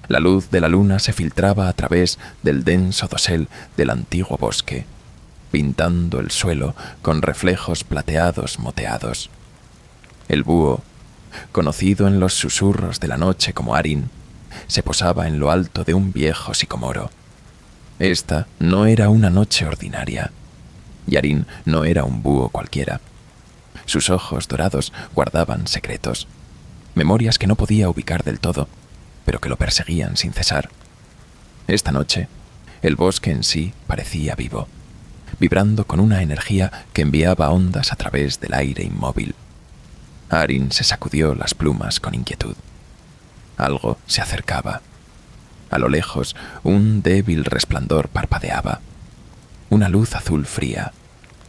La luz de la luna se filtraba a través del denso dosel del antiguo bosque, pintando el suelo con reflejos plateados moteados. El búho, conocido en los susurros de la noche como Arin, se posaba en lo alto de un viejo sicomoro. Esta no era una noche ordinaria, y Arin no era un búho cualquiera. Sus ojos dorados guardaban secretos, memorias que no podía ubicar del todo, pero que lo perseguían sin cesar. Esta noche, el bosque en sí parecía vivo, vibrando con una energía que enviaba ondas a través del aire inmóvil. Arin se sacudió las plumas con inquietud. Algo se acercaba. A lo lejos, un débil resplandor parpadeaba. Una luz azul fría,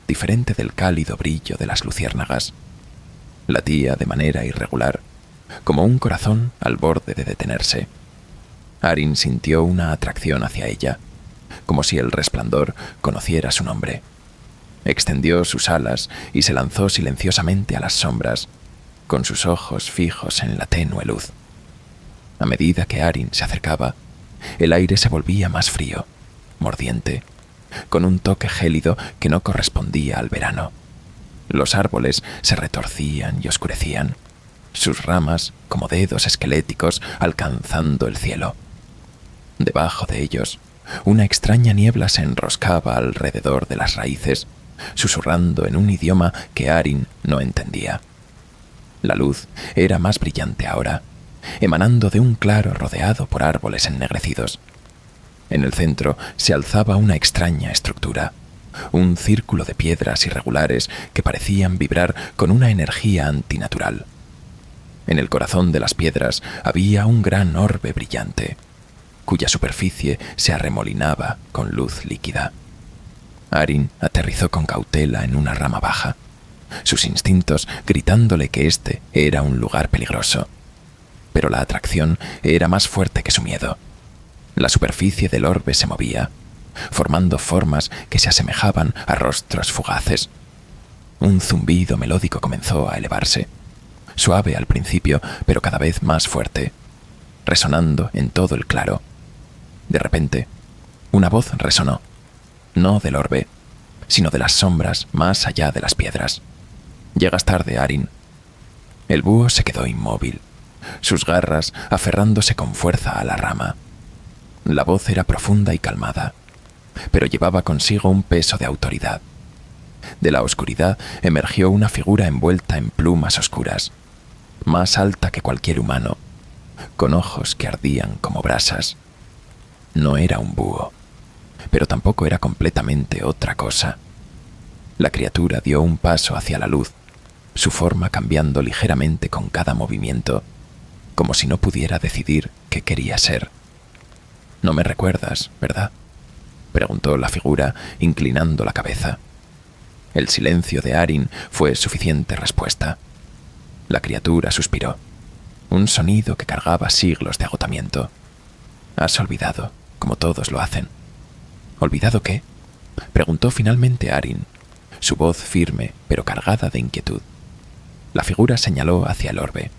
diferente del cálido brillo de las luciérnagas. Latía de manera irregular, como un corazón al borde de detenerse. Arin sintió una atracción hacia ella, como si el resplandor conociera su nombre. Extendió sus alas y se lanzó silenciosamente a las sombras, con sus ojos fijos en la tenue luz. A medida que Arin se acercaba, el aire se volvía más frío, mordiente, con un toque gélido que no correspondía al verano. Los árboles se retorcían y oscurecían, sus ramas como dedos esqueléticos alcanzando el cielo. Debajo de ellos, una extraña niebla se enroscaba alrededor de las raíces, susurrando en un idioma que Arin no entendía. La luz era más brillante ahora, emanando de un claro rodeado por árboles ennegrecidos. En el centro se alzaba una extraña estructura, un círculo de piedras irregulares que parecían vibrar con una energía antinatural. En el corazón de las piedras había un gran orbe brillante, cuya superficie se arremolinaba con luz líquida. Arin aterrizó con cautela en una rama baja, sus instintos gritándole que este era un lugar peligroso. Pero la atracción era más fuerte que su miedo. La superficie del orbe se movía, formando formas que se asemejaban a rostros fugaces. Un zumbido melódico comenzó a elevarse, suave al principio, pero cada vez más fuerte, resonando en todo el claro. De repente, una voz resonó, no del orbe, sino de las sombras más allá de las piedras. «Llegas tarde, Arin». El búho se quedó inmóvil, sus garras aferrándose con fuerza a la rama. La voz era profunda y calmada, pero llevaba consigo un peso de autoridad. De la oscuridad emergió una figura envuelta en plumas oscuras, más alta que cualquier humano, con ojos que ardían como brasas. No era un búho, pero tampoco era completamente otra cosa. La criatura dio un paso hacia la luz, su forma cambiando ligeramente con cada movimiento, como si no pudiera decidir qué quería ser. «No me recuerdas, ¿verdad?», preguntó la figura, inclinando la cabeza. El silencio de Arin fue suficiente respuesta. La criatura suspiró, un sonido que cargaba siglos de agotamiento. «Has olvidado, como todos lo hacen». «¿Olvidado qué?», preguntó finalmente Arin, su voz firme pero cargada de inquietud. La figura señaló hacia el orbe,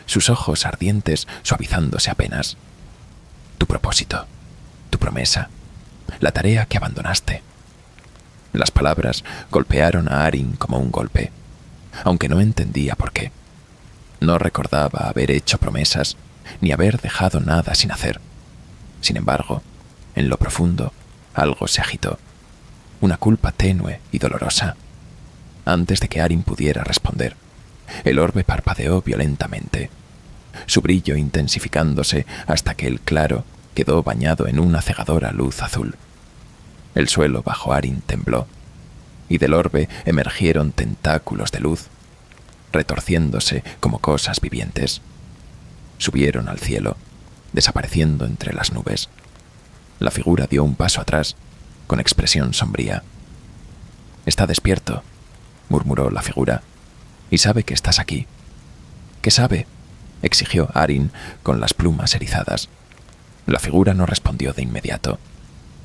sus ojos ardientes suavizándose apenas. «Tu propósito, tu promesa, la tarea que abandonaste». Las palabras golpearon a Arin como un golpe, aunque no entendía por qué. No recordaba haber hecho promesas ni haber dejado nada sin hacer. Sin embargo, en lo profundo, algo se agitó, una culpa tenue y dolorosa. Antes de que Arin pudiera responder, el orbe parpadeó violentamente, su brillo intensificándose hasta que el claro quedó bañado en una cegadora luz azul. El suelo bajo Arin tembló, y del orbe emergieron tentáculos de luz, retorciéndose como cosas vivientes. Subieron al cielo, desapareciendo entre las nubes. La figura dio un paso atrás, con expresión sombría. «Está despierto», murmuró la figura, «y sabe que estás aquí». «¿Qué sabe?», exigió Arin con las plumas erizadas. La figura no respondió de inmediato.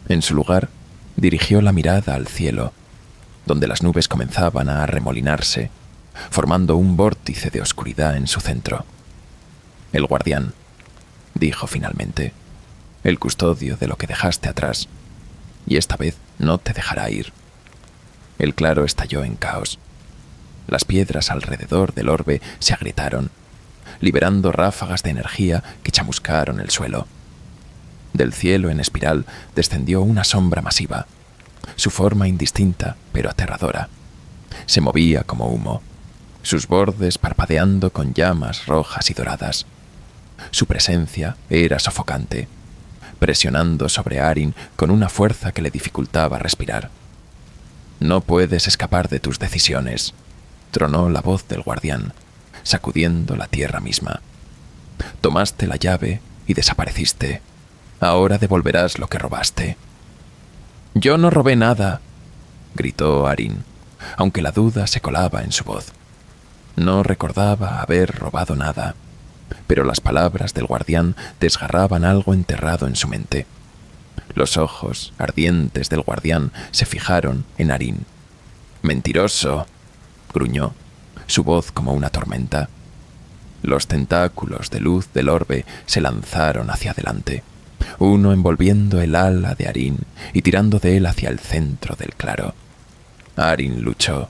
En su lugar, dirigió la mirada al cielo, donde las nubes comenzaban a arremolinarse, formando un vórtice de oscuridad en su centro. El guardián, dijo finalmente, el custodio de lo que dejaste atrás, y esta vez no te dejará ir. El claro estalló en caos. Las piedras alrededor del orbe se agrietaron, liberando ráfagas de energía que chamuscaron el suelo. Del cielo en espiral descendió una sombra masiva, su forma indistinta pero aterradora. Se movía como humo, sus bordes parpadeando con llamas rojas y doradas. Su presencia era sofocante, presionando sobre Arin con una fuerza que le dificultaba respirar. «No puedes escapar de tus decisiones», tronó la voz del guardián, sacudiendo la tierra misma. «Tomaste la llave y desapareciste. Ahora devolverás lo que robaste». «Yo no robé nada», gritó Arin, aunque la duda se colaba en su voz. No recordaba haber robado nada, pero las palabras del guardián desgarraban algo enterrado en su mente. Los ojos ardientes del guardián se fijaron en Arin. «Mentiroso», gruñó, su voz como una tormenta. Los tentáculos de luz del orbe se lanzaron hacia adelante, uno envolviendo el ala de Arin y tirando de él hacia el centro del claro. Arin luchó,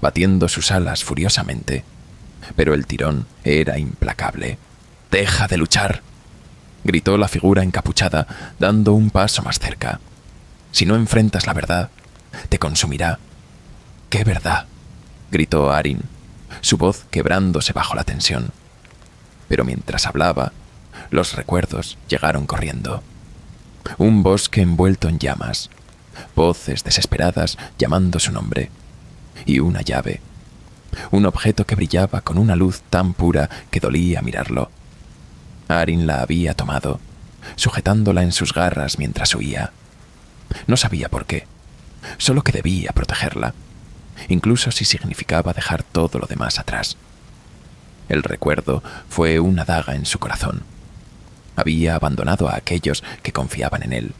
batiendo sus alas furiosamente, pero el tirón era implacable. «¡Deja de luchar!», gritó la figura encapuchada, dando un paso más cerca. «Si no enfrentas la verdad, te consumirá». «¿Qué verdad?», gritó Arin, su voz quebrándose bajo la tensión. Pero mientras hablaba, los recuerdos llegaron corriendo. Un bosque envuelto en llamas, voces desesperadas llamando su nombre, y una llave, un objeto que brillaba con una luz tan pura que dolía mirarlo. Arin la había tomado, sujetándola en sus garras mientras huía. No sabía por qué, solo que debía protegerla, incluso si significaba dejar todo lo demás atrás. El recuerdo fue una daga en su corazón. Había abandonado a aquellos que confiaban en él,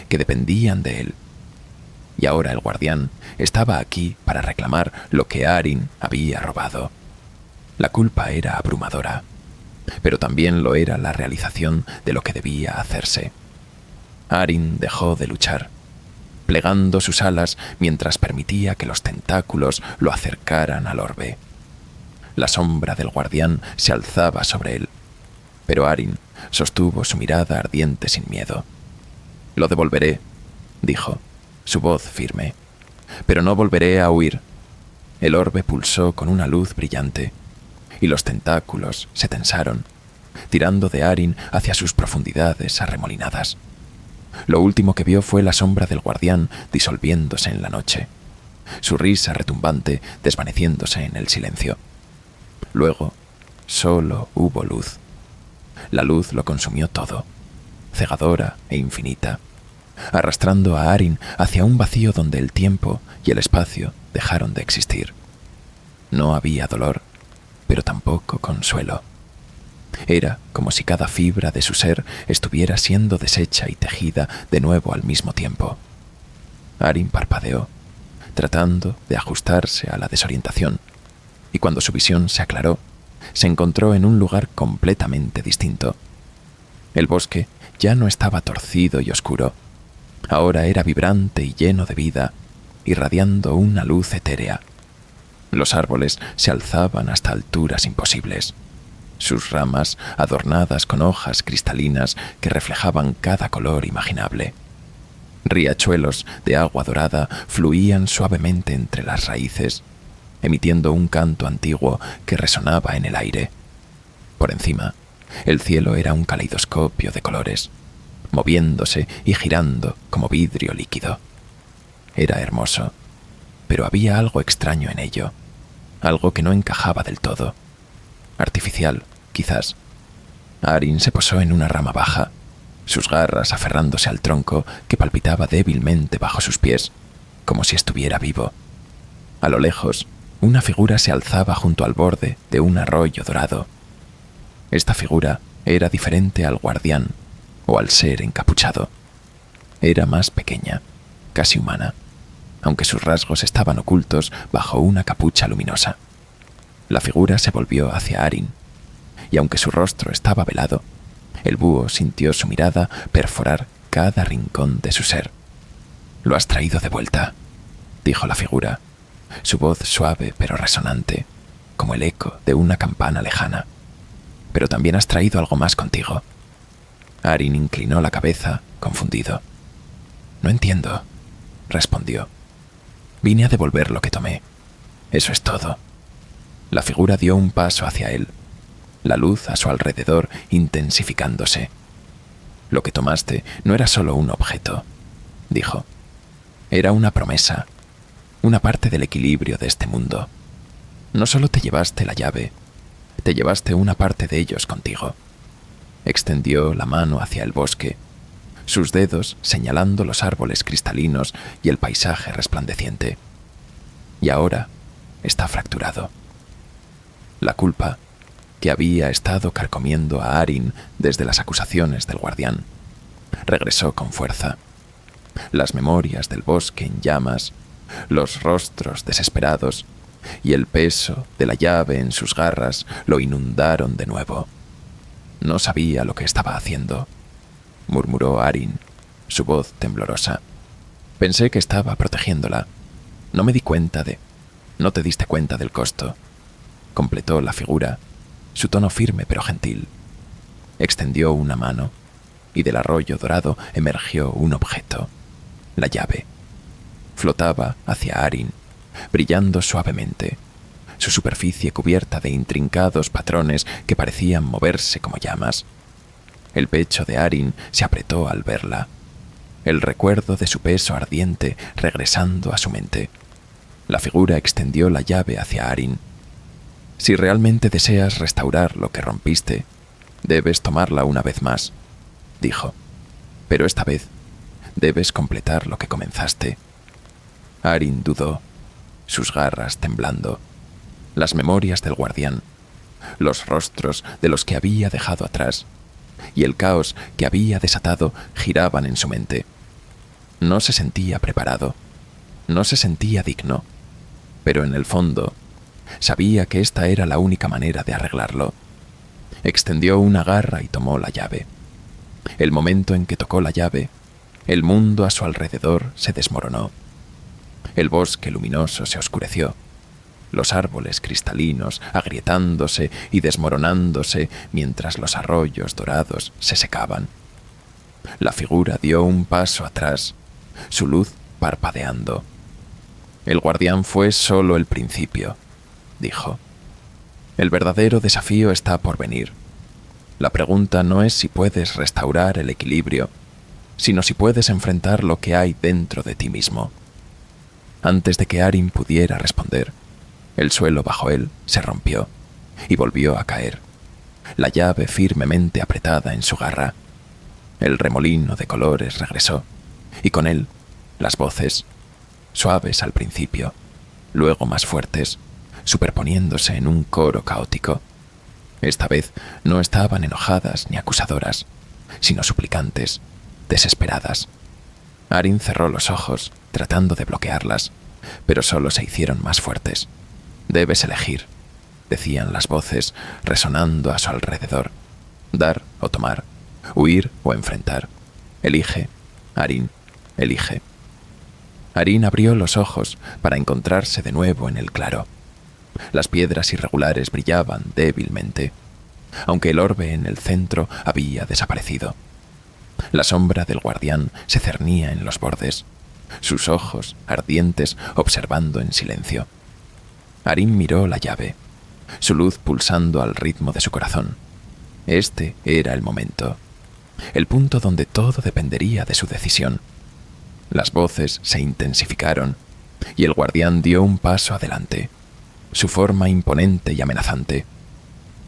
que dependían de él. Y ahora el guardián estaba aquí para reclamar lo que Arin había robado. La culpa era abrumadora, pero también lo era la realización de lo que debía hacerse. Arin dejó de luchar, plegando sus alas mientras permitía que los tentáculos lo acercaran al orbe. La sombra del guardián se alzaba sobre él, pero Arin sostuvo su mirada ardiente sin miedo. «Lo devolveré», dijo, su voz firme, «pero no volveré a huir». El orbe pulsó con una luz brillante, y los tentáculos se tensaron, tirando de Arin hacia sus profundidades arremolinadas. Lo último que vio fue la sombra del guardián disolviéndose en la noche, su risa retumbante desvaneciéndose en el silencio. Luego, solo hubo luz. La luz lo consumió todo, cegadora e infinita, arrastrando a Arin hacia un vacío donde el tiempo y el espacio dejaron de existir. No había dolor, pero tampoco consuelo. Era como si cada fibra de su ser estuviera siendo deshecha y tejida de nuevo al mismo tiempo. Arin parpadeó, tratando de ajustarse a la desorientación, y cuando su visión se aclaró, se encontró en un lugar completamente distinto. El bosque ya no estaba torcido y oscuro. Ahora era vibrante y lleno de vida, irradiando una luz etérea. Los árboles se alzaban hasta alturas imposibles, sus ramas adornadas con hojas cristalinas que reflejaban cada color imaginable. Riachuelos de agua dorada fluían suavemente entre las raíces, emitiendo un canto antiguo que resonaba en el aire. Por encima, el cielo era un caleidoscopio de colores, moviéndose y girando como vidrio líquido. Era hermoso, pero había algo extraño en ello, algo que no encajaba del todo. Artificial, quizás. Arin se posó en una rama baja, sus garras aferrándose al tronco que palpitaba débilmente bajo sus pies, como si estuviera vivo. A lo lejos, una figura se alzaba junto al borde de un arroyo dorado. Esta figura era diferente al guardián o al ser encapuchado. Era más pequeña, casi humana, aunque sus rasgos estaban ocultos bajo una capucha luminosa. La figura se volvió hacia Arin, y aunque su rostro estaba velado, El búho sintió su mirada perforar cada rincón de su ser. «Lo has traído de vuelta», dijo la figura, su voz suave pero resonante, como el eco de una campana lejana. «Pero también has traído algo más contigo». Arin inclinó la cabeza, confundido. «No entiendo», respondió. «Vine a devolver lo que tomé. Eso es todo». La figura dio un paso hacia él, la luz a su alrededor intensificándose. «Lo que tomaste no era solo un objeto», dijo. «Era una promesa, una parte del equilibrio de este mundo. No solo te llevaste la llave, te llevaste una parte de ellos contigo». Extendió la mano hacia el bosque, sus dedos señalando los árboles cristalinos y el paisaje resplandeciente. «Y ahora está fracturado». La culpa, que había estado carcomiendo a Arin desde las acusaciones del guardián, regresó con fuerza. Las memorias del bosque en llamas, los rostros desesperados y el peso de la llave en sus garras lo inundaron de nuevo. «No sabía lo que estaba haciendo», murmuró Arin, su voz temblorosa. «Pensé que estaba protegiéndola. No me di cuenta de... No te diste cuenta del costo», completó la figura, su tono firme pero gentil. Extendió una mano y del arroyo dorado emergió un objeto, la llave. Flotaba hacia Arin, brillando suavemente, su superficie cubierta de intrincados patrones que parecían moverse como llamas. El pecho de Arin se apretó al verla, el recuerdo de su peso ardiente regresando a su mente. La figura extendió la llave hacia Arin. «Si realmente deseas restaurar lo que rompiste, debes tomarla una vez más», dijo. «Pero esta vez debes completar lo que comenzaste». Arin dudó, sus garras temblando. Las memorias del guardián, los rostros de los que había dejado atrás y el caos que había desatado giraban en su mente. No se sentía preparado, no se sentía digno, pero en el fondo sabía que esta era la única manera de arreglarlo. Extendió una garra y tomó la llave. El momento en que tocó la llave, el mundo a su alrededor se desmoronó. El bosque luminoso se oscureció, los árboles cristalinos agrietándose y desmoronándose mientras los arroyos dorados se secaban. La figura dio un paso atrás, su luz parpadeando. «El guardián fue solo el principio», dijo. «El verdadero desafío está por venir. La pregunta no es si puedes restaurar el equilibrio, sino si puedes enfrentar lo que hay dentro de ti mismo». Antes de que Arin pudiera responder, el suelo bajo él se rompió y volvió a caer, la llave firmemente apretada en su garra. El remolino de colores regresó, y con él las voces, suaves al principio, luego más fuertes, superponiéndose en un coro caótico. Esta vez no estaban enojadas ni acusadoras, sino suplicantes, desesperadas. Arin cerró los ojos, tratando de bloquearlas, pero solo se hicieron más fuertes. «Debes elegir», decían las voces, resonando a su alrededor. «Dar o tomar, huir o enfrentar. Elige, Arin, elige». Arin abrió los ojos para encontrarse de nuevo en el claro. Las piedras irregulares brillaban débilmente, aunque el orbe en el centro había desaparecido. La sombra del guardián se cernía en los bordes, sus ojos ardientes observando en silencio. Arin miró la llave, su luz pulsando al ritmo de su corazón. Este era el momento, el punto donde todo dependería de su decisión. Las voces se intensificaron y el guardián dio un paso adelante, su forma imponente y amenazante.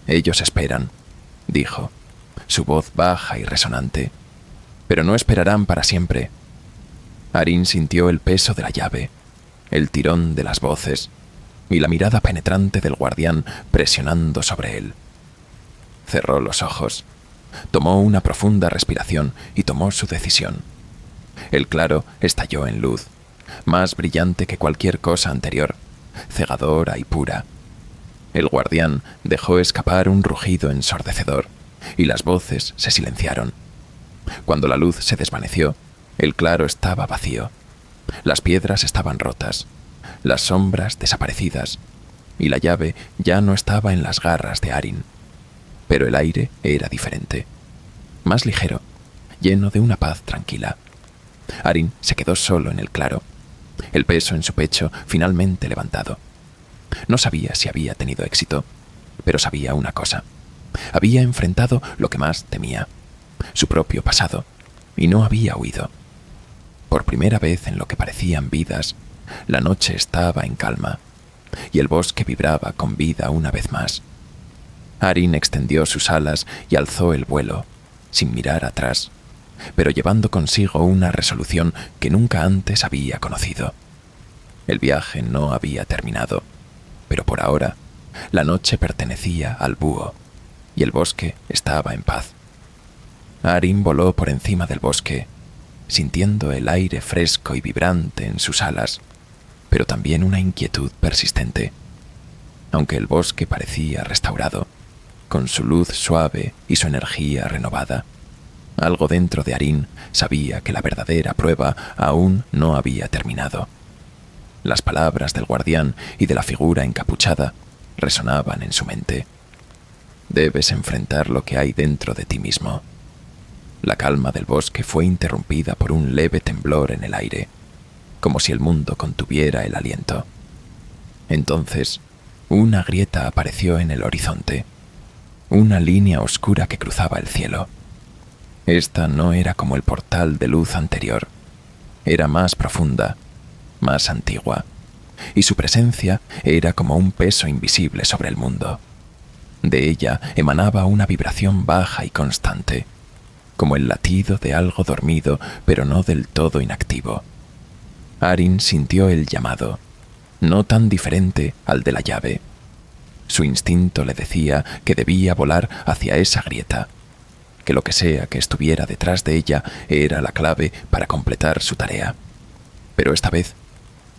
«Ellos esperan», dijo, su voz baja y resonante, «pero no esperarán para siempre». Arin sintió el peso de la llave, el tirón de las voces y la mirada penetrante del guardián presionando sobre él. Cerró los ojos, tomó una profunda respiración y tomó su decisión. El claro estalló en luz, más brillante que cualquier cosa anterior, cegadora y pura. El guardián dejó escapar un rugido ensordecedor y las voces se silenciaron. Cuando la luz se desvaneció, el claro estaba vacío. Las piedras estaban rotas, las sombras desaparecidas, y la llave ya no estaba en las garras de Arin. Pero el aire era diferente, más ligero, lleno de una paz tranquila. Arin se quedó solo en el claro, el peso en su pecho finalmente levantado. No sabía si había tenido éxito, pero sabía una cosa. Había enfrentado lo que más temía, su propio pasado, y no había huido. Por primera vez en lo que parecían vidas, la noche estaba en calma, y el bosque vibraba con vida una vez más. Arin extendió sus alas y alzó el vuelo, sin mirar atrás, pero llevando consigo una resolución que nunca antes había conocido. El viaje no había terminado, pero por ahora la noche pertenecía al búho, y el bosque estaba en paz. Arin voló por encima del bosque, sintiendo el aire fresco y vibrante en sus alas, pero también una inquietud persistente. Aunque el bosque parecía restaurado, con su luz suave y su energía renovada, algo dentro de Arin sabía que la verdadera prueba aún no había terminado. Las palabras del guardián y de la figura encapuchada resonaban en su mente. Debes enfrentar lo que hay dentro de ti mismo. La calma del bosque fue interrumpida por un leve temblor en el aire, como si el mundo contuviera el aliento. Entonces, una grieta apareció en el horizonte, una línea oscura que cruzaba el cielo. Esta no era como el portal de luz anterior, era más profunda, más antigua, y su presencia era como un peso invisible sobre el mundo. De ella emanaba una vibración baja y constante, como el latido de algo dormido pero no del todo inactivo. Arin sintió el llamado, no tan diferente al de la llave. Su instinto le decía que debía volar hacia esa grieta, que lo que sea que estuviera detrás de ella era la clave para completar su tarea. Pero esta vez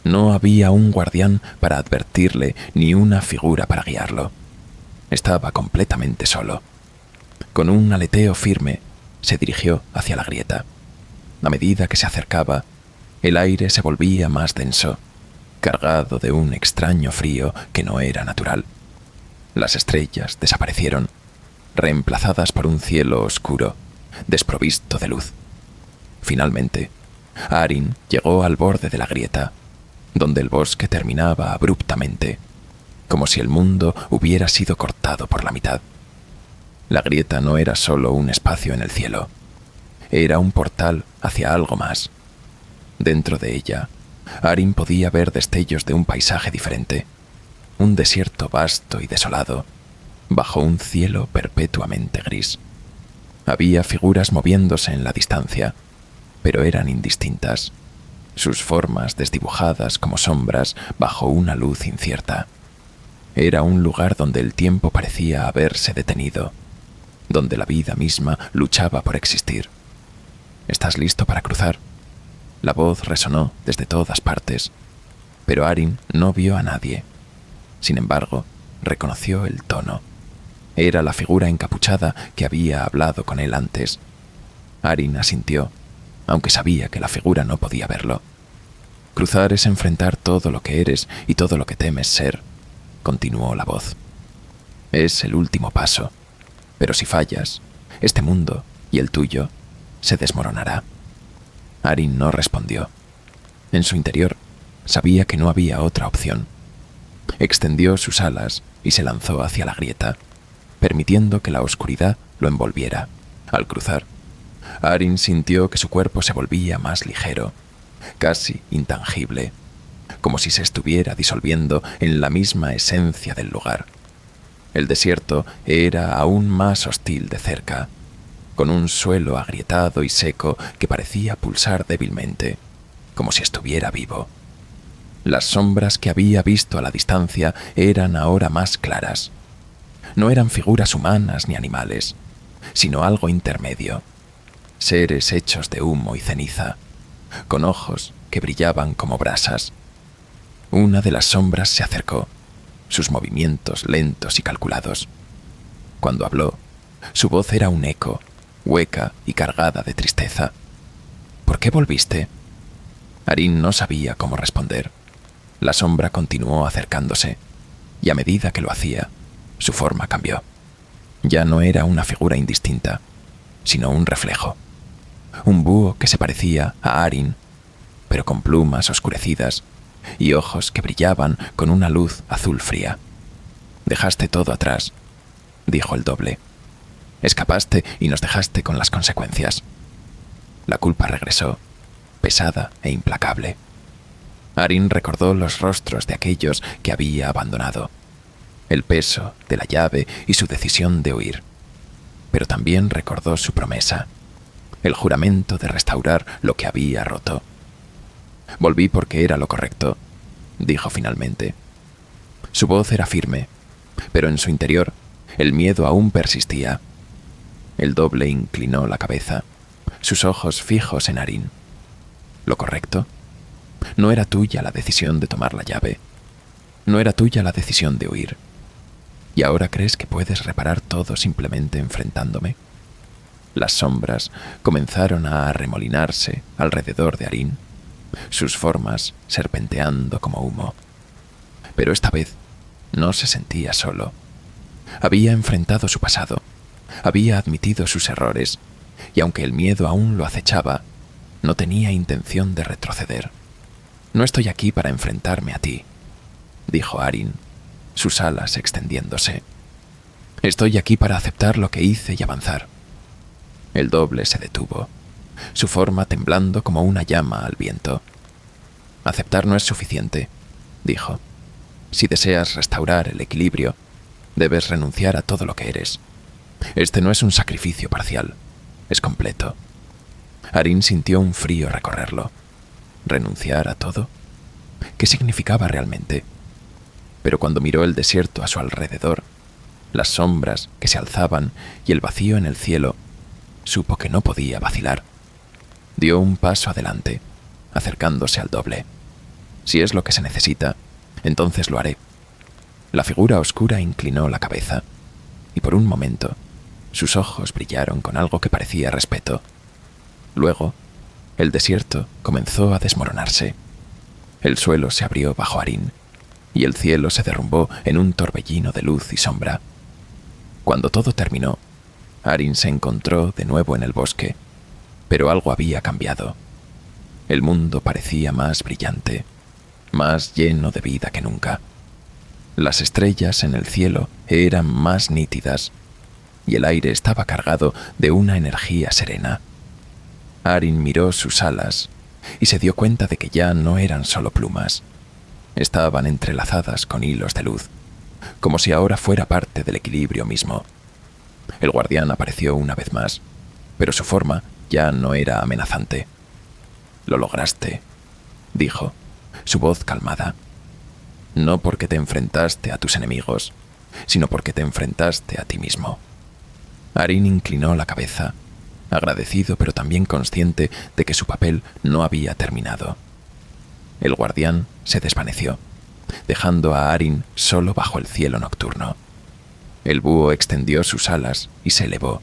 no había un guardián para advertirle ni una figura para guiarlo. Estaba completamente solo. Con un aleteo firme, se dirigió hacia la grieta. A medida que se acercaba, el aire se volvía más denso, cargado de un extraño frío que no era natural. Las estrellas desaparecieron, reemplazadas por un cielo oscuro, desprovisto de luz. Finalmente, Arin llegó al borde de la grieta, donde el bosque terminaba abruptamente, como si el mundo hubiera sido cortado por la mitad. La grieta no era solo un espacio en el cielo, era un portal hacia algo más. Dentro de ella, Arin podía ver destellos de un paisaje diferente, un desierto vasto y desolado, bajo un cielo perpetuamente gris. Había figuras moviéndose en la distancia, pero eran indistintas, sus formas desdibujadas como sombras bajo una luz incierta. Era un lugar donde el tiempo parecía haberse detenido, donde la vida misma luchaba por existir. ¿Estás listo para cruzar? La voz resonó desde todas partes, pero Arin no vio a nadie. Sin embargo, reconoció el tono. Era la figura encapuchada que había hablado con él antes. Arin asintió, aunque sabía que la figura no podía verlo. Cruzar es enfrentar todo lo que eres y todo lo que temes ser, continuó la voz. Es el último paso, pero si fallas, este mundo y el tuyo se desmoronará. Arin no respondió. En su interior, sabía que no había otra opción. Extendió sus alas y se lanzó hacia la grieta, permitiendo que la oscuridad lo envolviera. Al cruzar, Arin sintió que su cuerpo se volvía más ligero, casi intangible, como si se estuviera disolviendo en la misma esencia del lugar. El desierto era aún más hostil de cerca, con un suelo agrietado y seco que parecía pulsar débilmente, como si estuviera vivo. Las sombras que había visto a la distancia eran ahora más claras. No eran figuras humanas ni animales, sino algo intermedio, seres hechos de humo y ceniza, con ojos que brillaban como brasas. Una de las sombras se acercó, sus movimientos lentos y calculados. Cuando habló, Su voz era un eco, hueca y cargada de tristeza. ¿Por qué volviste? Arin no sabía cómo responder. La sombra continuó acercándose, y a medida que lo hacía, su forma cambió. Ya no era una figura indistinta, sino un reflejo. Un búho que se parecía a Arin, pero con plumas oscurecidas y ojos que brillaban con una luz azul fría. «Dejaste todo atrás», dijo el doble. «Escapaste y nos dejaste con las consecuencias». La culpa regresó, pesada e implacable. Arin recordó los rostros de aquellos que había abandonado, el peso de la llave y su decisión de huir. Pero también recordó su promesa, el juramento de restaurar lo que había roto. «Volví porque era lo correcto», dijo finalmente. Su voz era firme, pero en su interior el miedo aún persistía. El doble inclinó la cabeza, sus ojos fijos en Arin. ¿Lo correcto? No era tuya la decisión de tomar la llave. No era tuya la decisión de huir. ¿Y ahora crees que puedes reparar todo simplemente enfrentándome? Las sombras comenzaron a arremolinarse alrededor de Arin, sus formas serpenteando como humo. Pero esta vez no se sentía solo. Había enfrentado su pasado, había admitido sus errores, y aunque el miedo aún lo acechaba, no tenía intención de retroceder. «No estoy aquí para enfrentarme a ti», dijo Arin, sus alas extendiéndose. «Estoy aquí para aceptar lo que hice y avanzar». El doble se detuvo, su forma temblando como una llama al viento. «Aceptar no es suficiente», dijo. «Si deseas restaurar el equilibrio, debes renunciar a todo lo que eres. Este no es un sacrificio parcial, es completo». Arin sintió un frío recorrerlo. ¿Renunciar a todo? ¿Qué significaba realmente? Pero cuando miró el desierto a su alrededor, las sombras que se alzaban y el vacío en el cielo, supo que no podía vacilar. Dio un paso adelante, acercándose al doble. «Si es lo que se necesita, entonces lo haré». La figura oscura inclinó la cabeza, y por un momento sus ojos brillaron con algo que parecía respeto. Luego, el desierto comenzó a desmoronarse. El suelo se abrió bajo Arin, y el cielo se derrumbó en un torbellino de luz y sombra. Cuando todo terminó, Arin se encontró de nuevo en el bosque, pero algo había cambiado. El mundo parecía más brillante, más lleno de vida que nunca. Las estrellas en el cielo eran más nítidas, y el aire estaba cargado de una energía serena. Arin miró sus alas y se dio cuenta de que ya no eran solo plumas. Estaban entrelazadas con hilos de luz, como si ahora fuera parte del equilibrio mismo. El guardián apareció una vez más, pero su forma ya no era amenazante. «Lo lograste», dijo, su voz calmada. «No porque te enfrentaste a tus enemigos, sino porque te enfrentaste a ti mismo». Arin inclinó la cabeza, agradecido pero también consciente de que su papel no había terminado. El guardián se desvaneció, dejando a Arin solo bajo el cielo nocturno. El búho extendió sus alas y se elevó,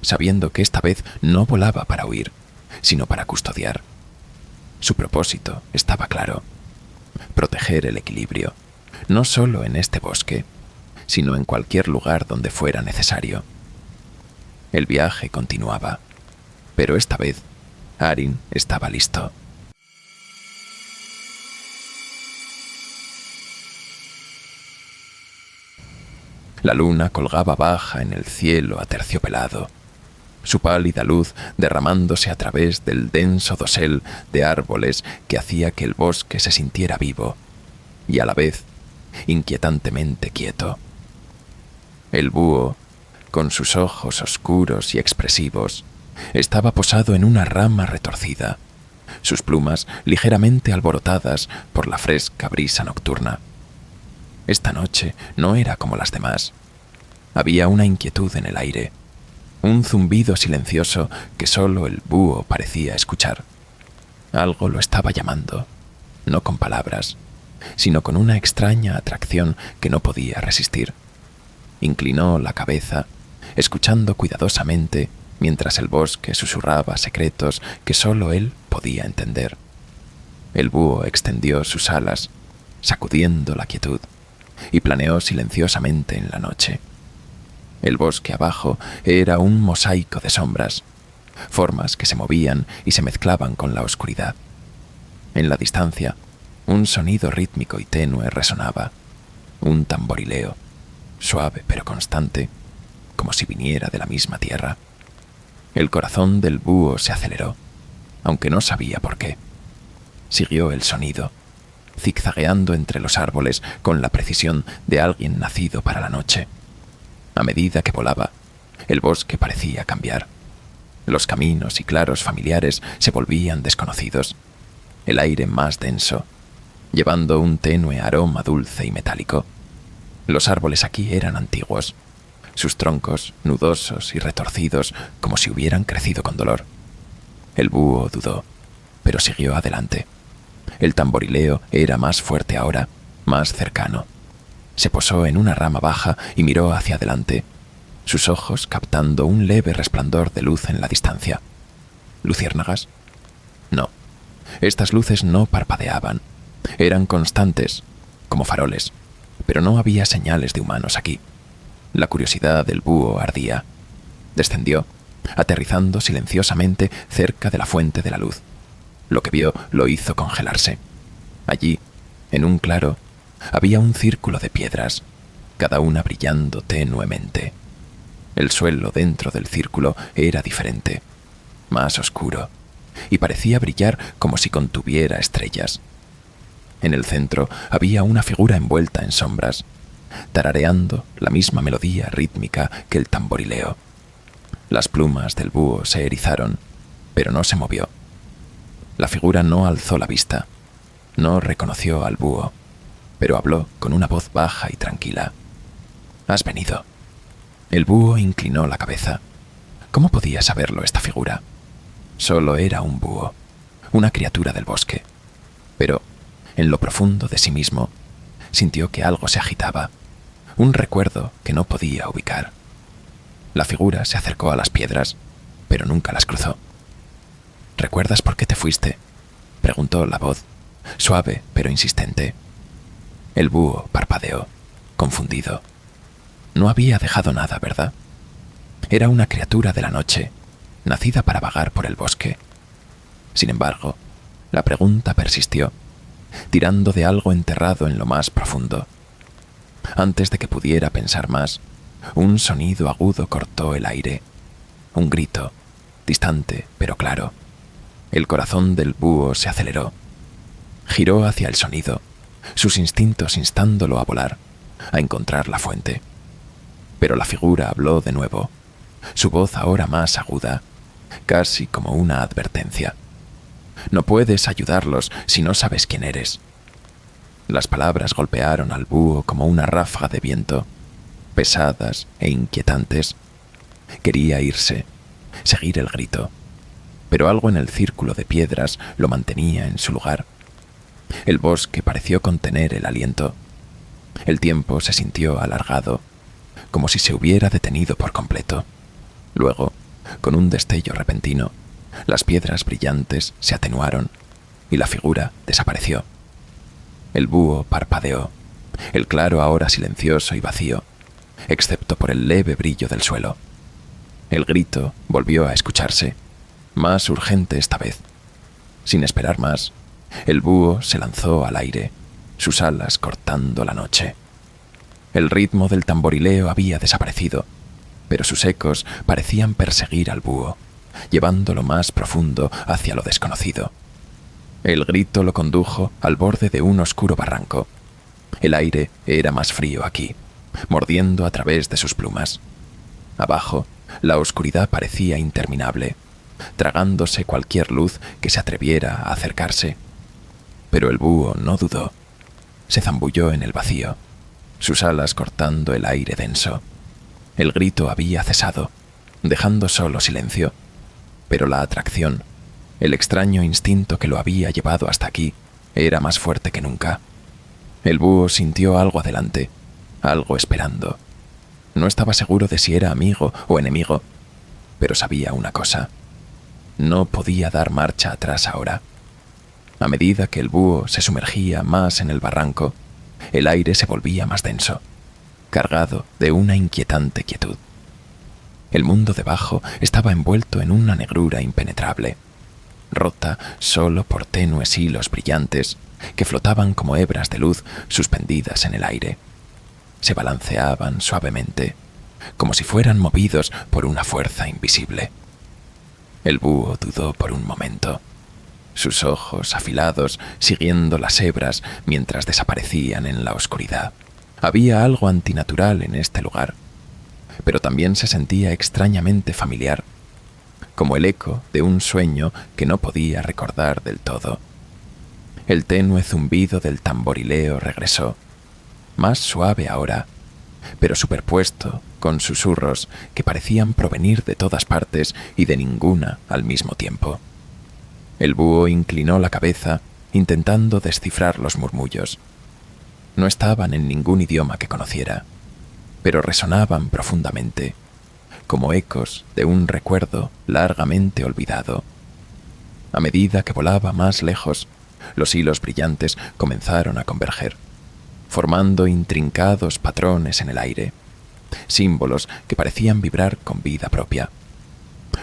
sabiendo que esta vez no volaba para huir, sino para custodiar. Su propósito estaba claro: proteger el equilibrio, no solo en este bosque, sino en cualquier lugar donde fuera necesario. El viaje continuaba, pero esta vez Arin estaba listo. La luna colgaba baja en el cielo aterciopelado, su pálida luz derramándose a través del denso dosel de árboles que hacía que el bosque se sintiera vivo y a la vez inquietantemente quieto. El búho, con sus ojos oscuros y expresivos, estaba posado en una rama retorcida, sus plumas ligeramente alborotadas por la fresca brisa nocturna. Esta noche no era como las demás. Había una inquietud en el aire, un zumbido silencioso que solo el búho parecía escuchar. Algo lo estaba llamando, no con palabras, sino con una extraña atracción que no podía resistir. Inclinó la cabeza escuchando cuidadosamente mientras el bosque susurraba secretos que solo él podía entender. El búho extendió sus alas, sacudiendo la quietud, y planeó silenciosamente en la noche. El bosque abajo era un mosaico de sombras, formas que se movían y se mezclaban con la oscuridad. En la distancia, un sonido rítmico y tenue resonaba, un tamborileo, suave pero constante, como si viniera de la misma tierra. El corazón del búho se aceleró, aunque no sabía por qué. Siguió el sonido, zigzagueando entre los árboles con la precisión de alguien nacido para la noche. A medida que volaba, el bosque parecía cambiar. Los caminos y claros familiares se volvían desconocidos, el aire más denso, llevando un tenue aroma dulce y metálico. Los árboles aquí eran antiguos, sus troncos nudosos y retorcidos como si hubieran crecido con dolor. El búho dudó, pero siguió adelante. El tamborileo era más fuerte ahora, más cercano. Se posó en una rama baja y miró hacia adelante, sus ojos captando un leve resplandor de luz en la distancia. ¿Luciérnagas? No. Estas luces no parpadeaban. Eran constantes, como faroles, pero no había señales de humanos aquí. La curiosidad del búho ardía. Descendió, aterrizando silenciosamente cerca de la fuente de la luz. Lo que vio lo hizo congelarse. Allí, en un claro, había un círculo de piedras, cada una brillando tenuemente. El suelo dentro del círculo era diferente, más oscuro, y parecía brillar como si contuviera estrellas. En el centro había una figura envuelta en sombras, tarareando la misma melodía rítmica que el tamborileo. Las plumas del búho se erizaron, pero no se movió. La figura no alzó la vista, no reconoció al búho, pero habló con una voz baja y tranquila. «¿Has venido?» El búho inclinó la cabeza. ¿Cómo podía saberlo esta figura? Solo era un búho, una criatura del bosque. Pero, en lo profundo de sí mismo, sintió que algo se agitaba, un recuerdo que no podía ubicar. La figura se acercó a las piedras, pero nunca las cruzó. «¿Recuerdas por qué te fuiste?», preguntó la voz, suave pero insistente. El búho parpadeó, confundido. No había dejado nada, ¿verdad? Era una criatura de la noche, nacida para vagar por el bosque. Sin embargo, la pregunta persistió, tirando de algo enterrado en lo más profundo. Antes de que pudiera pensar más, un sonido agudo cortó el aire. Un grito, distante pero claro. El corazón del búho se aceleró. Giró hacia el sonido, sus instintos instándolo a volar, a encontrar la fuente. Pero la figura habló de nuevo, su voz ahora más aguda, casi como una advertencia. «No puedes ayudarlos si no sabes quién eres». Las palabras golpearon al búho como una ráfaga de viento, pesadas e inquietantes. Quería irse, seguir el grito, pero algo en el círculo de piedras lo mantenía en su lugar. El bosque pareció contener el aliento. El tiempo se sintió alargado, como si se hubiera detenido por completo. Luego, con un destello repentino, las piedras brillantes se atenuaron y la figura desapareció. El búho parpadeó, el claro ahora silencioso y vacío, excepto por el leve brillo del suelo. El grito volvió a escucharse, más urgente esta vez. Sin esperar más, el búho se lanzó al aire, sus alas cortando la noche. El ritmo del tamborileo había desaparecido, pero sus ecos parecían perseguir al búho, llevándolo más profundo hacia lo desconocido. El grito lo condujo al borde de un oscuro barranco. El aire era más frío aquí, mordiendo a través de sus plumas. Abajo, la oscuridad parecía interminable, tragándose cualquier luz que se atreviera a acercarse. Pero el búho no dudó. Se zambulló en el vacío, sus alas cortando el aire denso. El grito había cesado, dejando solo silencio, pero la atracción, el extraño instinto que lo había llevado hasta aquí, era más fuerte que nunca. El búho sintió algo adelante, algo esperando. No estaba seguro de si era amigo o enemigo, pero sabía una cosa: no podía dar marcha atrás ahora. A medida que el búho se sumergía más en el barranco, el aire se volvía más denso, cargado de una inquietante quietud. El mundo debajo estaba envuelto en una negrura impenetrable, rota solo por tenues hilos brillantes que flotaban como hebras de luz suspendidas en el aire. Se balanceaban suavemente, como si fueran movidos por una fuerza invisible. El búho dudó por un momento, sus ojos afilados siguiendo las hebras mientras desaparecían en la oscuridad. Había algo antinatural en este lugar, pero también se sentía extrañamente familiar, como el eco de un sueño que no podía recordar del todo. El tenue zumbido del tamborileo regresó, más suave ahora, pero superpuesto con susurros que parecían provenir de todas partes y de ninguna al mismo tiempo. El búho inclinó la cabeza, intentando descifrar los murmullos. No estaban en ningún idioma que conociera, pero resonaban profundamente, como ecos de un recuerdo largamente olvidado. A medida que volaba más lejos, los hilos brillantes comenzaron a converger, formando intrincados patrones en el aire, símbolos que parecían vibrar con vida propia.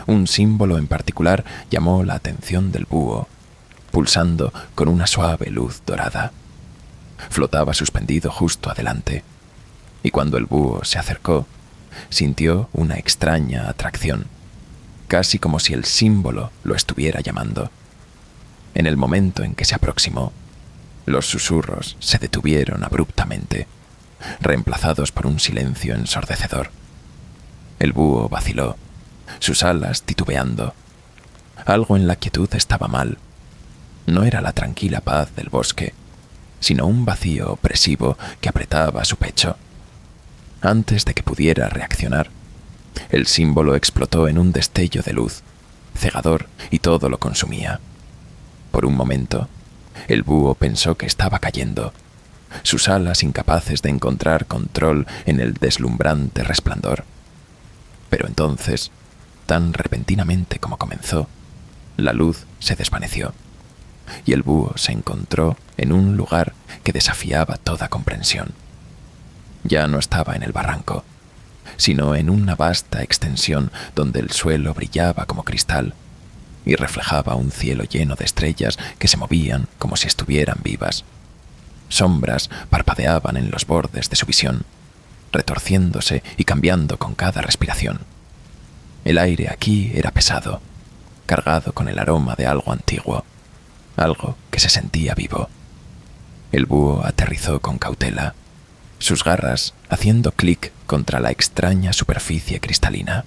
Un símbolo en particular llamó la atención del búho, pulsando con una suave luz dorada. Flotaba suspendido justo adelante, y cuando el búho se acercó, sintió una extraña atracción, casi como si el símbolo lo estuviera llamando. En el momento en que se aproximó, los susurros se detuvieron abruptamente, reemplazados por un silencio ensordecedor. El búho vaciló, sus alas titubeando. Algo en la quietud estaba mal. No era la tranquila paz del bosque, sino un vacío opresivo que apretaba su pecho. Antes de que pudiera reaccionar, el símbolo explotó en un destello de luz, cegador, y todo lo consumía. Por un momento, el búho pensó que estaba cayendo, sus alas incapaces de encontrar control en el deslumbrante resplandor. Pero entonces, tan repentinamente como comenzó, la luz se desvaneció, y el búho se encontró en un lugar que desafiaba toda comprensión. Ya no estaba en el barranco, sino en una vasta extensión donde el suelo brillaba como cristal y reflejaba un cielo lleno de estrellas que se movían como si estuvieran vivas. Sombras parpadeaban en los bordes de su visión, retorciéndose y cambiando con cada respiración. El aire aquí era pesado, cargado con el aroma de algo antiguo, algo que se sentía vivo. El búho aterrizó con cautela, sus garras haciendo clic contra la extraña superficie cristalina.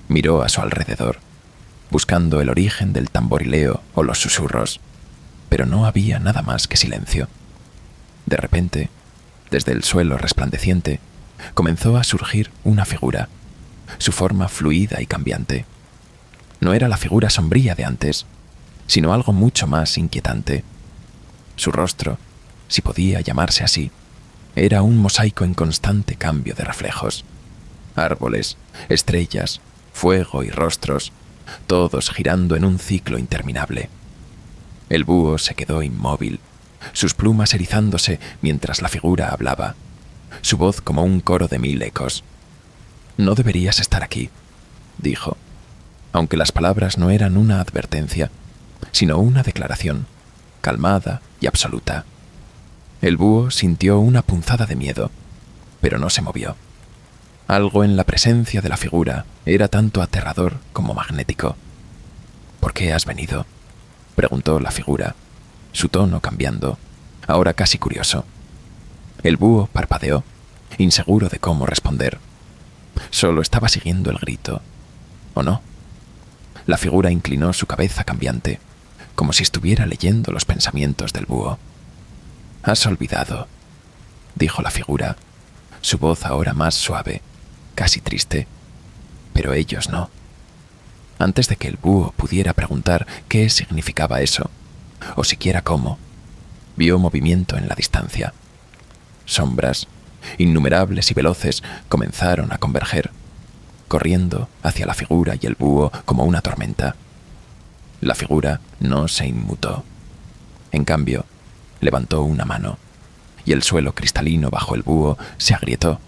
Miró a su alrededor, buscando el origen del tamborileo o los susurros, pero no había nada más que silencio. De repente, desde el suelo resplandeciente, comenzó a surgir una figura, su forma fluida y cambiante. No era la figura sombría de antes, sino algo mucho más inquietante. Su rostro, si podía llamarse así, era un mosaico en constante cambio de reflejos. Árboles, estrellas, fuego y rostros, todos girando en un ciclo interminable. El búho se quedó inmóvil, sus plumas erizándose mientras la figura hablaba, su voz como un coro de 1000 ecos. «No deberías estar aquí», dijo, aunque las palabras no eran una advertencia, sino una declaración, calmada y absoluta. El búho sintió una punzada de miedo, pero no se movió. Algo en la presencia de la figura era tanto aterrador como magnético. «¿Por qué has venido?», preguntó la figura, su tono cambiando, ahora casi curioso. El búho parpadeó, inseguro de cómo responder. Solo estaba siguiendo el grito, ¿o no? La figura inclinó su cabeza cambiante, como si estuviera leyendo los pensamientos del búho. «Has olvidado», dijo la figura, su voz ahora más suave, casi triste, pero ellos no. Antes de que el búho pudiera preguntar qué significaba eso, o siquiera cómo, vio movimiento en la distancia. Sombras, innumerables y veloces, comenzaron a converger, corriendo hacia la figura y el búho como una tormenta. La figura no se inmutó. En cambio, levantó una mano, y el suelo cristalino bajo el búho se agrietó,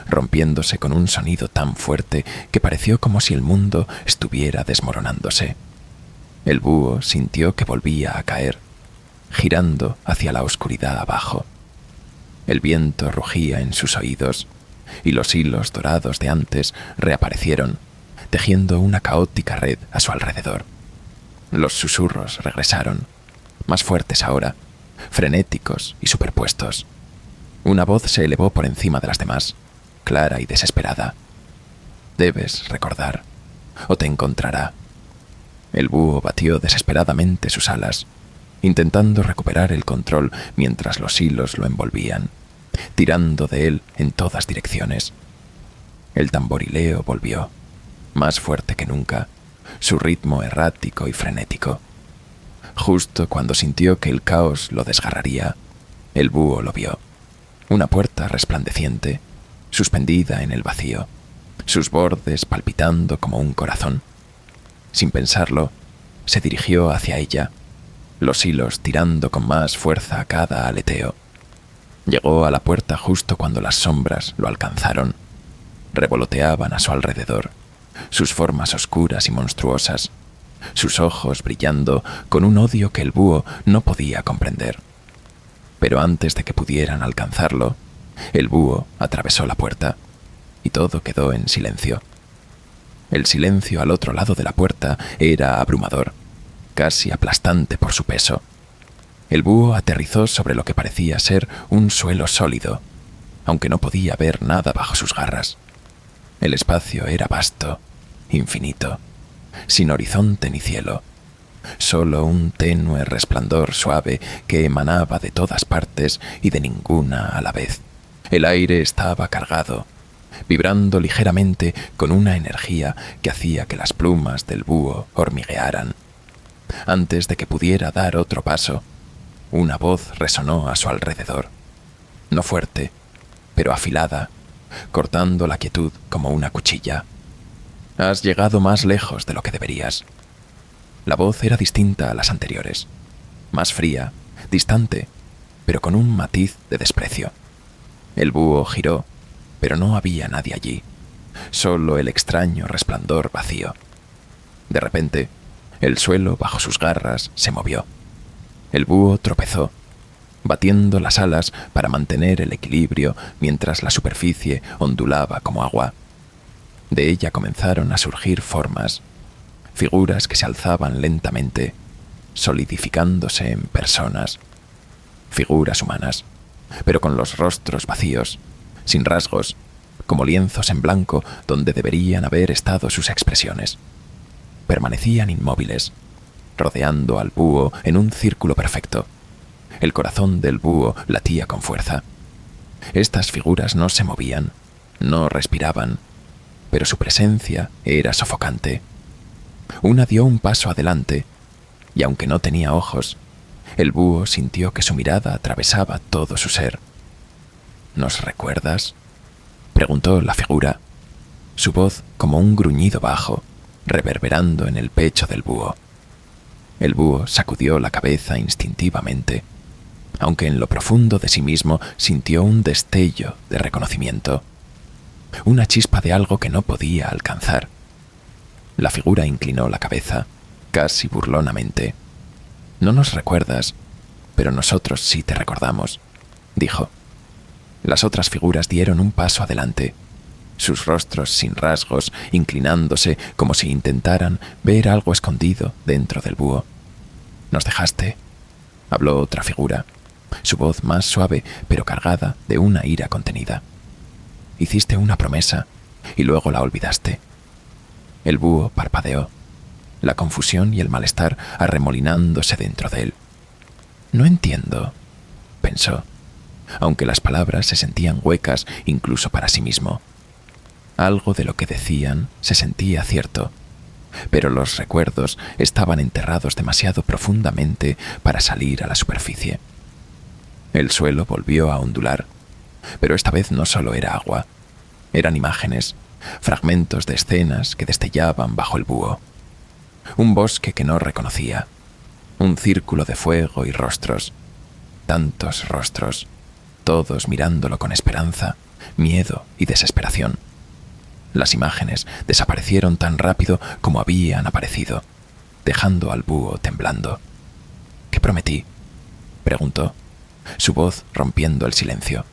rompiéndose con un sonido tan fuerte que pareció como si el mundo estuviera desmoronándose. El búho sintió que volvía a caer, girando hacia la oscuridad abajo. El viento rugía en sus oídos, y los hilos dorados de antes reaparecieron, tejiendo una caótica red a su alrededor. Los susurros regresaron, más fuertes ahora, frenéticos y superpuestos. Una voz se elevó por encima de las demás, clara y desesperada. «Debes recordar, o te encontrará». El búho batió desesperadamente sus alas, intentando recuperar el control mientras los hilos lo envolvían, tirando de él en todas direcciones. El tamborileo volvió, más fuerte que nunca, su ritmo errático y frenético. Justo cuando sintió que el caos lo desgarraría, el búho lo vio. Una puerta resplandeciente, suspendida en el vacío, sus bordes palpitando como un corazón. Sin pensarlo, se dirigió hacia ella, los hilos tirando con más fuerza a cada aleteo. Llegó a la puerta justo cuando las sombras lo alcanzaron. Revoloteaban a su alrededor, sus formas oscuras y monstruosas, sus ojos brillando con un odio que el búho no podía comprender. Pero antes de que pudieran alcanzarlo, el búho atravesó la puerta y todo quedó en silencio. El silencio al otro lado de la puerta era abrumador, casi aplastante por su peso. El búho aterrizó sobre lo que parecía ser un suelo sólido, aunque no podía ver nada bajo sus garras. El espacio era vasto, infinito, sin horizonte ni cielo, solo un tenue resplandor suave que emanaba de todas partes y de ninguna a la vez. El aire estaba cargado, vibrando ligeramente con una energía que hacía que las plumas del búho hormiguearan. Antes de que pudiera dar otro paso, una voz resonó a su alrededor, no fuerte, pero afilada, cortando la quietud como una cuchilla. «Has llegado más lejos de lo que deberías». La voz era distinta a las anteriores, más fría, distante, pero con un matiz de desprecio. El búho giró, pero no había nadie allí, solo el extraño resplandor vacío. De repente, el suelo bajo sus garras se movió. El búho tropezó, batiendo las alas para mantener el equilibrio mientras la superficie ondulaba como agua. De ella comenzaron a surgir formas, figuras que se alzaban lentamente, solidificándose en personas. Figuras humanas, pero con los rostros vacíos, sin rasgos, como lienzos en blanco donde deberían haber estado sus expresiones. Permanecían inmóviles, rodeando al búho en un círculo perfecto. El corazón del búho latía con fuerza. Estas figuras no se movían, no respiraban, pero su presencia era sofocante. Una dio un paso adelante, y aunque no tenía ojos, el búho sintió que su mirada atravesaba todo su ser. «¿Nos recuerdas?», preguntó la figura, su voz como un gruñido bajo, reverberando en el pecho del búho. El búho sacudió la cabeza instintivamente, aunque en lo profundo de sí mismo sintió un destello de reconocimiento, una chispa de algo que no podía alcanzar. La figura inclinó la cabeza, casi burlonamente. «No nos recuerdas, pero nosotros sí te recordamos», dijo. Las otras figuras dieron un paso adelante, sus rostros sin rasgos, inclinándose como si intentaran ver algo escondido dentro del búho. «Nos dejaste», habló otra figura, su voz más suave pero cargada de una ira contenida. «Hiciste una promesa y luego la olvidaste». El búho parpadeó, la confusión y el malestar arremolinándose dentro de él. «No entiendo», pensó, aunque las palabras se sentían huecas incluso para sí mismo. Algo de lo que decían se sentía cierto, pero los recuerdos estaban enterrados demasiado profundamente para salir a la superficie. El suelo volvió a ondular, Pero esta vez no solo era agua, eran imágenes, fragmentos de escenas que destellaban bajo el búho. Un bosque que no reconocía, un círculo de fuego y rostros, tantos rostros, todos mirándolo con esperanza, miedo y desesperación. Las imágenes desaparecieron tan rápido como habían aparecido, dejando al búho temblando. ¿Qué prometí?, preguntó, su voz rompiendo el silencio.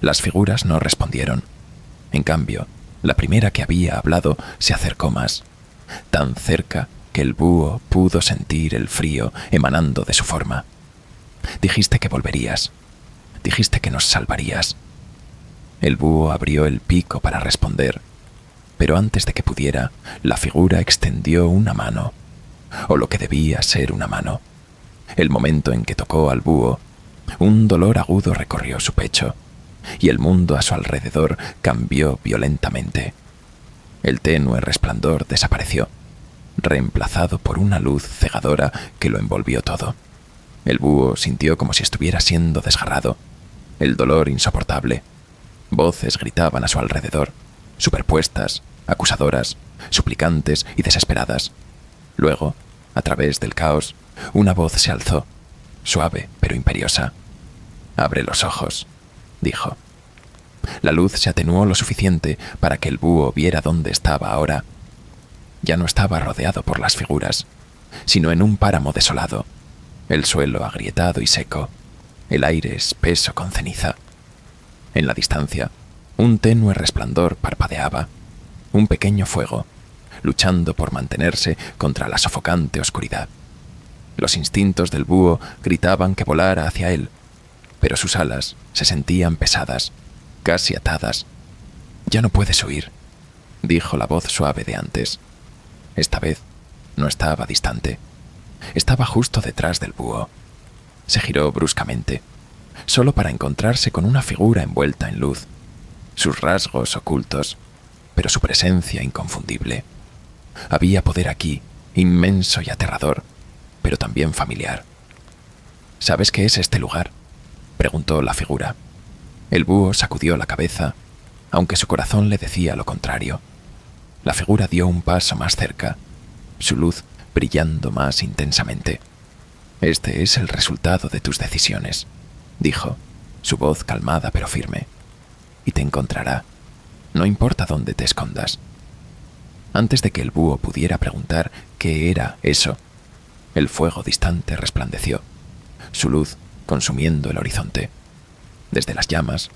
Las figuras no respondieron. En cambio, la primera que había hablado se acercó más, tan cerca que el búho pudo sentir el frío emanando de su forma. Dijiste que volverías. Dijiste que nos salvarías. El búho abrió el pico para responder, pero antes de que pudiera, la figura extendió una mano, o lo que debía ser una mano. El momento en que tocó al búho, un dolor agudo recorrió su pecho, y el mundo a su alrededor cambió violentamente. El tenue resplandor desapareció, reemplazado por una luz cegadora que lo envolvió todo. El búho sintió como si estuviera siendo desgarrado, el dolor insoportable. Voces gritaban a su alrededor, superpuestas, acusadoras, suplicantes y desesperadas. Luego, a través del caos, una voz se alzó, suave pero imperiosa. «Abre los ojos», dijo. La luz se atenuó lo suficiente para que el búho viera dónde estaba ahora. Ya no estaba rodeado por las figuras, sino en un páramo desolado, el suelo agrietado y seco, el aire espeso con ceniza. En la distancia, un tenue resplandor parpadeaba, un pequeño fuego, luchando por mantenerse contra la sofocante oscuridad. Los instintos del búho gritaban que volara hacia él, pero sus alas se sentían pesadas, casi atadas. «Ya no puedes huir», dijo la voz suave de antes. Esta vez no estaba distante. Estaba justo detrás del búho. Se giró bruscamente, solo para encontrarse con una figura envuelta en luz, sus rasgos ocultos, pero su presencia inconfundible. Había poder aquí, inmenso y aterrador, pero también familiar. «¿Sabes qué es este lugar?», preguntó la figura. El búho sacudió la cabeza, aunque su corazón le decía lo contrario. La figura dio un paso más cerca, su luz brillando más intensamente. «Este es el resultado de tus decisiones», dijo, su voz calmada pero firme. «Y te encontrará, no importa dónde te escondas». Antes de que el búho pudiera preguntar qué era eso, el fuego distante resplandeció, su luz consumiendo el horizonte. Desde las llamas,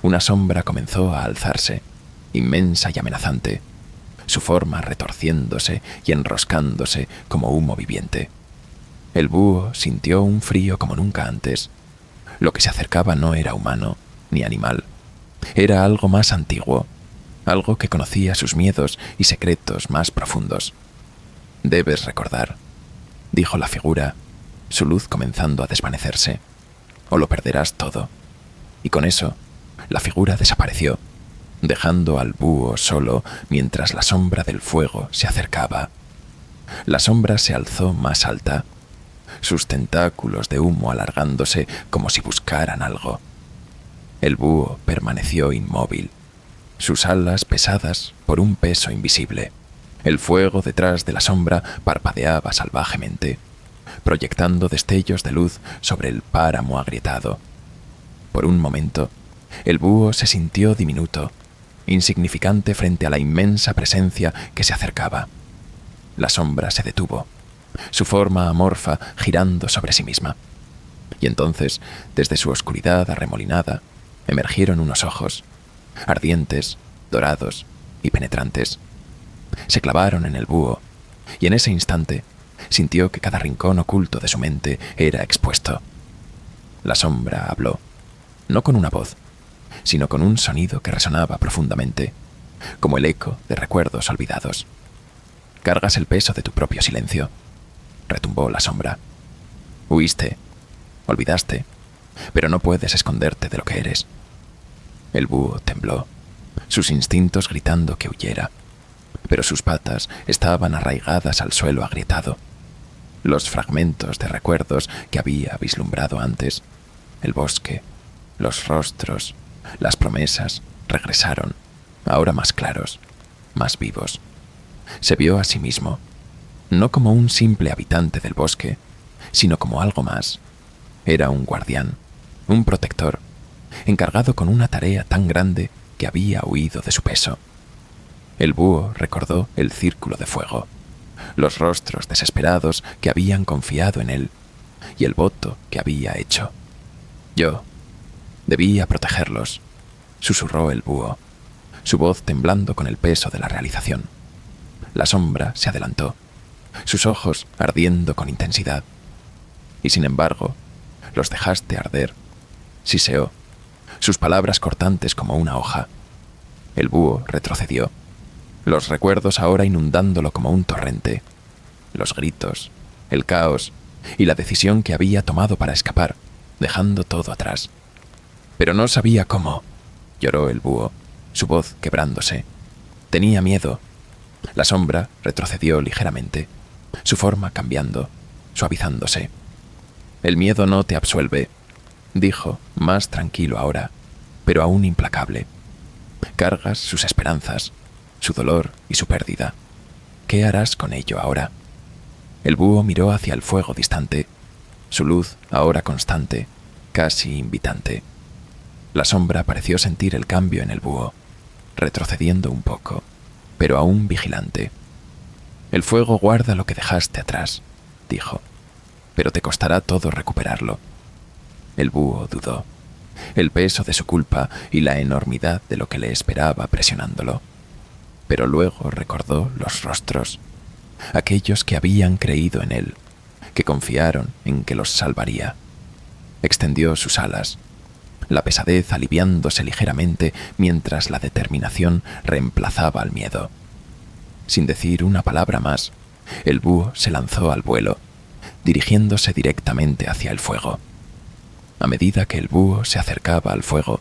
una sombra comenzó a alzarse, inmensa y amenazante, su forma retorciéndose y enroscándose como humo viviente. El búho sintió un frío como nunca antes. Lo que se acercaba no era humano, ni animal. Era algo más antiguo, algo que conocía sus miedos y secretos más profundos. «Debes recordar», dijo la figura, su luz comenzando a desvanecerse, «o lo perderás todo». Y con eso, la figura desapareció, dejando al búho solo mientras la sombra del fuego se acercaba. La sombra se alzó más alta, sus tentáculos de humo alargándose como si buscaran algo. El búho permaneció inmóvil, sus alas pesadas por un peso invisible. El fuego detrás de la sombra parpadeaba salvajemente, proyectando destellos de luz sobre el páramo agrietado. Por un momento, el búho se sintió diminuto, insignificante frente a la inmensa presencia que se acercaba. La sombra se detuvo, su forma amorfa girando sobre sí misma. Y entonces, desde su oscuridad arremolinada, emergieron unos ojos, ardientes, dorados y penetrantes. Se clavaron en el búho, y en ese instante sintió que cada rincón oculto de su mente era expuesto. La sombra habló, no con una voz, sino con un sonido que resonaba profundamente, como el eco de recuerdos olvidados. «Cargas el peso de tu propio silencio», retumbó la sombra. «Huiste, olvidaste, pero no puedes esconderte de lo que eres». El búho tembló, sus instintos gritando que huyera, pero sus patas estaban arraigadas al suelo agrietado. Los fragmentos de recuerdos que había vislumbrado antes, el bosque, los rostros, Las promesas regresaron, ahora más claros, más vivos. Se vio a sí mismo, no como un simple habitante del bosque, sino como algo más. Era un guardián, un protector, encargado con una tarea tan grande que había huido de su peso. El búho recordó el círculo de fuego, los rostros desesperados que habían confiado en él y el voto que había hecho. Yo debía protegerlos, susurró el búho, su voz temblando con el peso de la realización. La sombra se adelantó, sus ojos ardiendo con intensidad. Y sin embargo, los dejaste arder, siseó, sus palabras cortantes como una hoja. El búho retrocedió, los recuerdos ahora inundándolo como un torrente. Los gritos, el caos y la decisión que había tomado para escapar, dejando todo atrás. Pero no sabía cómo, lloró el búho, su voz quebrándose. Tenía miedo. La sombra retrocedió ligeramente, su forma cambiando, suavizándose. El miedo no te absuelve, dijo, más tranquilo ahora, pero aún implacable. Cargas sus esperanzas, su dolor y su pérdida. ¿Qué harás con ello ahora? El búho miró hacia el fuego distante, su luz ahora constante, casi invitante. La sombra pareció sentir el cambio en el búho, retrocediendo un poco, pero aún vigilante. El fuego guarda lo que dejaste atrás, dijo, pero te costará todo recuperarlo. El búho dudó, el peso de su culpa y la enormidad de lo que le esperaba presionándolo. Pero luego recordó los rostros, aquellos que habían creído en él, que confiaron en que los salvaría. Extendió sus alas, la pesadez aliviándose ligeramente mientras la determinación reemplazaba al miedo. Sin decir una palabra más, el búho se lanzó al vuelo, dirigiéndose directamente hacia el fuego. A medida que el búho se acercaba al fuego,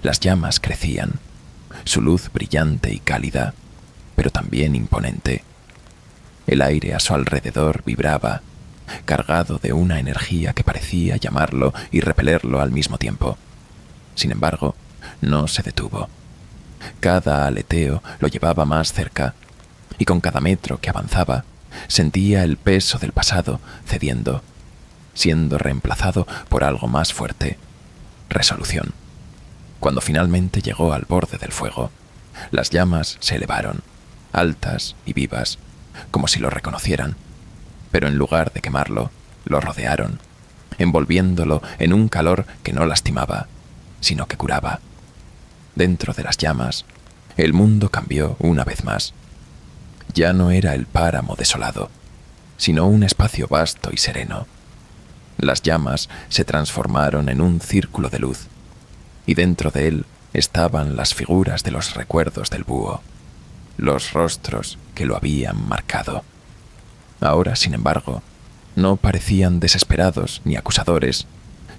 las llamas crecían, su luz brillante y cálida, pero también imponente. El aire a su alrededor vibraba, cargado de una energía que parecía llamarlo y repelerlo al mismo tiempo. Sin embargo, no se detuvo. Cada aleteo lo llevaba más cerca, y con cada metro que avanzaba, sentía el peso del pasado cediendo, siendo reemplazado por algo más fuerte: resolución. Cuando finalmente llegó al borde del fuego, las llamas se elevaron, altas y vivas, como si lo reconocieran, pero en lugar de quemarlo, lo rodearon, envolviéndolo en un calor que no lastimaba, sino que curaba. Dentro de las llamas, el mundo cambió una vez más. Ya no era el páramo desolado, sino un espacio vasto y sereno. Las llamas se transformaron en un círculo de luz, y dentro de él estaban las figuras de los recuerdos del búho, los rostros que lo habían marcado. Ahora, sin embargo, no parecían desesperados ni acusadores,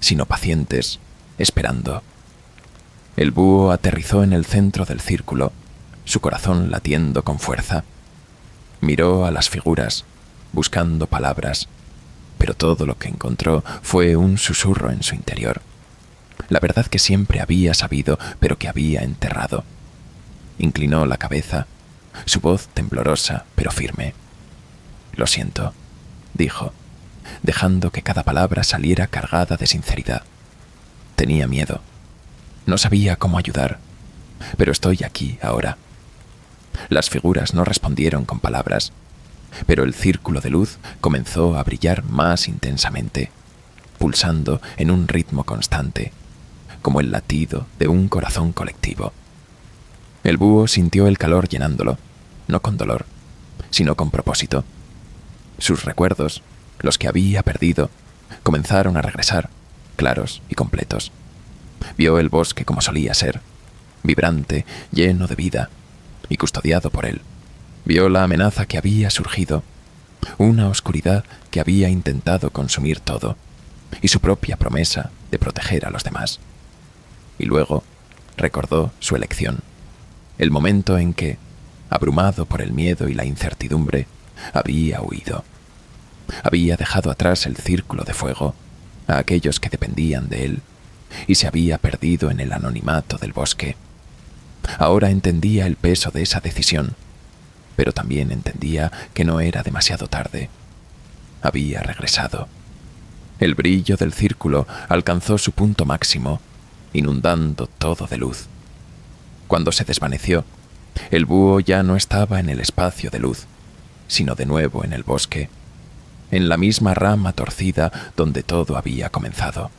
sino pacientes, esperando. El búho aterrizó en el centro del círculo, su corazón latiendo con fuerza. Miró a las figuras, buscando palabras, pero todo lo que encontró fue un susurro en su interior. La verdad que siempre había sabido, pero que había enterrado. Inclinó la cabeza, su voz temblorosa pero firme. «Lo siento», dijo, dejando que cada palabra saliera cargada de sinceridad. Tenía miedo. No sabía cómo ayudar, pero estoy aquí ahora. Las figuras no respondieron con palabras, pero el círculo de luz comenzó a brillar más intensamente, pulsando en un ritmo constante, como el latido de un corazón colectivo. El búho sintió el calor llenándolo, no con dolor, sino con propósito. Sus recuerdos, los que había perdido, comenzaron a regresar, claros y completos. Vio el bosque como solía ser, vibrante, lleno de vida, y custodiado por él. Vio la amenaza que había surgido, una oscuridad que había intentado consumir todo, y su propia promesa de proteger a los demás. Y luego recordó su elección, el momento en que, abrumado por el miedo y la incertidumbre, había huido. Había dejado atrás el círculo de fuego, a aquellos que dependían de él, y se había perdido en el anonimato del bosque. Ahora entendía el peso de esa decisión, pero también entendía que no era demasiado tarde. Había regresado. El brillo del círculo alcanzó su punto máximo, inundando todo de luz. Cuando se desvaneció, el búho ya no estaba en el espacio de luz, sino de nuevo en el bosque, en la misma rama torcida donde todo había comenzado.